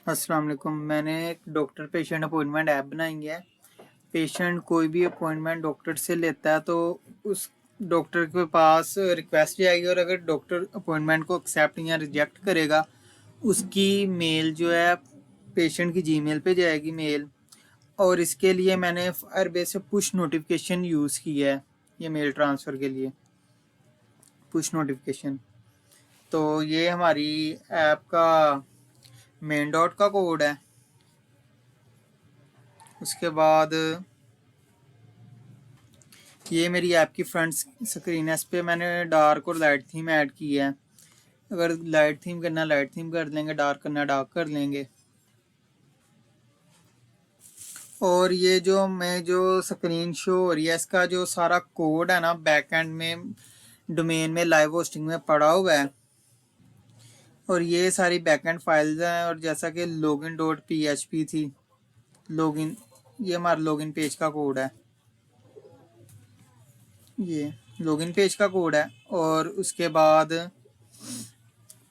अस्सलाम वालेकुम। मैंने एक डॉक्टर पेशेंट अपॉइंटमेंट ऐप बनाई है। पेशेंट कोई भी अपॉइंटमेंट डॉक्टर से लेता है तो उस डॉक्टर के पास रिक्वेस्ट जाएगी, और अगर डॉक्टर अपॉइंटमेंट को एक्सेप्ट या रिजेक्ट करेगा, उसकी मेल जो है पेशेंट की जीमेल पे जाएगी मेल। और इसके लिए मैंने फायरबेस से पुश नोटिफिकेशन यूज़ किया है, ये मेल ट्रांसफ़र के लिए पुश नोटिफिकेशन। तो ये हमारी ऐप का मेन डॉट का कोड है। उसके बाद ये मेरी ऐप की फ्रंट स्क्रीन है। इस पर मैंने डार्क और लाइट थीम ऐड की है। अगर लाइट थीम करना लाइट थीम कर लेंगे, डार्क करना डार्क कर लेंगे। और ये जो स्क्रीन शो हो रही है, इसका जो सारा कोड है ना, बैक एंड में डोमेन में लाइव होस्टिंग में पड़ा हुआ है। और ये सारी बैक एंड फाइल्स हैं। और जैसा कि login dot P H P थी, लॉगिन, ये हमारा लॉगिन पेज का कोड है। ये लॉगिन पेज का कोड है। और उसके बाद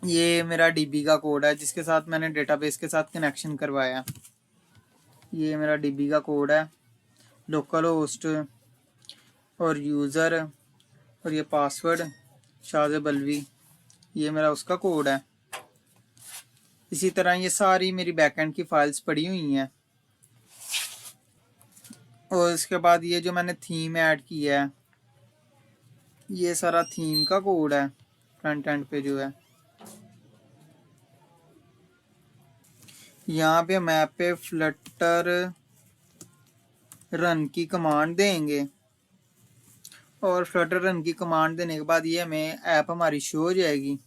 ये मेरा डीबी का कोड है, जिसके साथ मैंने डेटाबेस के साथ कनेक्शन करवाया। ये मेरा डीबी का कोड है, लोकल होस्ट और यूज़र, और ये पासवर्ड शाज़ बलवी, ये मेरा उसका कोड है। इसी तरह ये सारी मेरी बैकएंड की फाइल्स पड़ी हुई हैं। और इसके बाद ये जो मैंने थीम ऐड किया है, ये सारा थीम का कोड है फ्रंट एंड पे जो है। यहाँ पे मैप पे फ्लटर रन की कमांड देंगे, और फ्लटर रन की कमांड देने के बाद ये हमें ऐप हमारी शो हो जाएगी।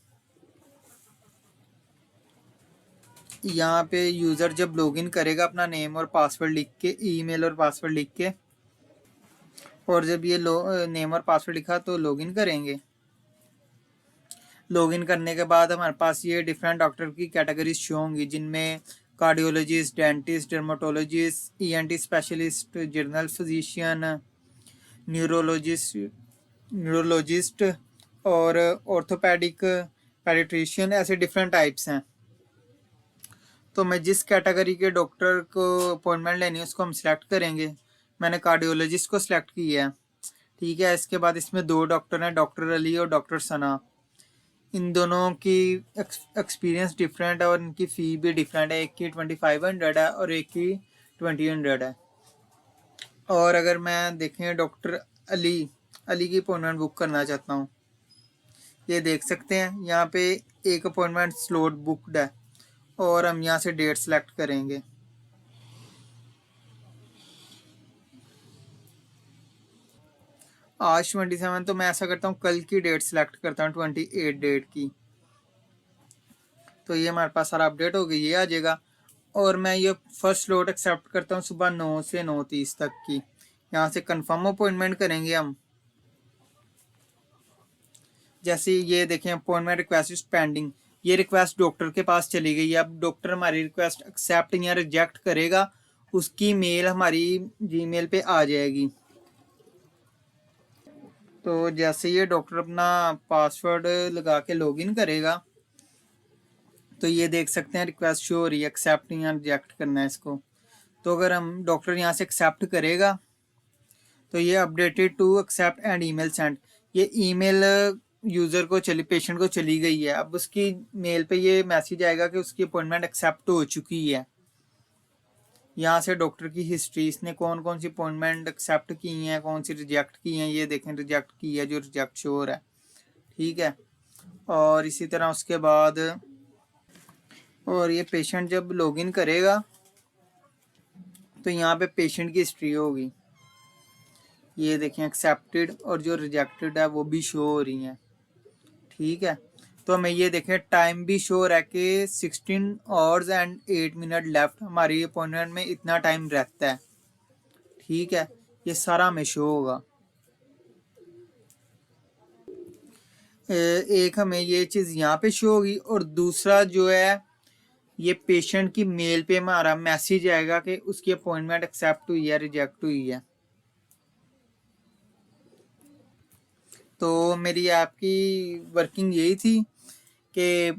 यहाँ पे यूज़र जब लॉगिन करेगा अपना नेम और पासवर्ड लिख के, ईमेल और पासवर्ड लिख के, और जब ये नेम और पासवर्ड लिखा तो लॉगिन करेंगे। लॉगिन करने के बाद हमारे पास ये डिफरेंट डॉक्टर की कैटेगरीज शो होंगी, जिनमें cardiologist, dentist, dermatologist, ENT specialist, general physician, neurologist और ऑर्थोपेडिक, पेडिट्रिशियन, ऐसे डिफरेंट टाइप्स हैं। तो मैं जिस कैटेगरी के डॉक्टर को अपॉइंटमेंट लेनी है उसको हम सिलेक्ट करेंगे। मैंने कार्डियोलॉजिस्ट को सिलेक्ट किया है। ठीक है। इसके बाद इसमें दो डॉक्टर हैं, डॉक्टर अली और डॉक्टर सना। इन दोनों की एक्सपीरियंस डिफरेंट है और इनकी फ़ी भी डिफरेंट है। एक की 2500 है और एक की 2000 है। और अगर मैं देखें डॉक्टर अली अली की अपॉइंटमेंट बुक करना चाहता हूँ, ये देख सकते हैं यहाँ पे एक अपॉइंटमेंट स्लॉट बुकड है, और हम यहाँ से डेट सेलेक्ट करेंगे। आज 27, तो मैं ऐसा करता हूँ कल की डेट सेलेक्ट करता हूँ, 28 डेट की। तो ये हमारे पास सारा अपडेट हो गई, ये आ जाएगा। और मैं ये फर्स्ट स्लॉट एक्सेप्ट करता हूँ सुबह 9 से 9:30 तक की। यहाँ से कंफर्म अपॉइंटमेंट करेंगे हम। जैसे ये देखें, अपॉइंटमेंट रिक्वेस्ट इज पेंडिंग, ये रिक्वेस्ट डॉक्टर के पास चली गई है। अब डॉक्टर हमारी रिक्वेस्ट एक्सेप्ट या रिजेक्ट करेगा, उसकी मेल हमारी जीमेल पे आ जाएगी। तो जैसे ये डॉक्टर अपना पासवर्ड लगा के लॉगिन करेगा, तो ये देख सकते हैं रिक्वेस्ट शो हो रही है, एक्सेप्ट या रिजेक्ट करना है इसको। तो अगर हम डॉक्टर यहाँ से एक्सेप्ट करेगा, तो ये updated to accept and email send, ये ईमेल यूज़र को पेशेंट को चली गई है। अब उसकी मेल पे ये मैसेज आएगा कि उसकी अपॉइंटमेंट एक्सेप्ट हो चुकी है। यहाँ से डॉक्टर की हिस्ट्री, इसने कौन कौन सी अपॉइंटमेंट एक्सेप्ट की हैं, कौन सी रिजेक्ट की हैं, ये देखें रिजेक्ट की है जो रिजेक्ट शो हो रहा है। ठीक है। और इसी तरह उसके बाद, और ये पेशेंट जब लॉगिन करेगा तो यहाँ पे पेशेंट की हिस्ट्री होगी। ये देखें एक्सेप्टेड, और जो रिजेक्टेड है वो भी शो हो रही हैं। ठीक है। तो हमें ये देखें टाइम भी शो रहा है कि 16 आवर्स एंड 8 मिनट लेफ्ट, हमारी अपॉइंटमेंट में इतना टाइम रहता है। ठीक है। ये सारा हमें शो होगा। एक हमें ये चीज़ यहाँ पे शो होगी, और दूसरा जो है ये पेशेंट की मेल पे हमारा मैसेज आएगा कि उसकी अपॉइंटमेंट एक्सेप्ट हुई है, रिजेक्ट हुई है। तो मेरी ऐप की वर्किंग यही थी कि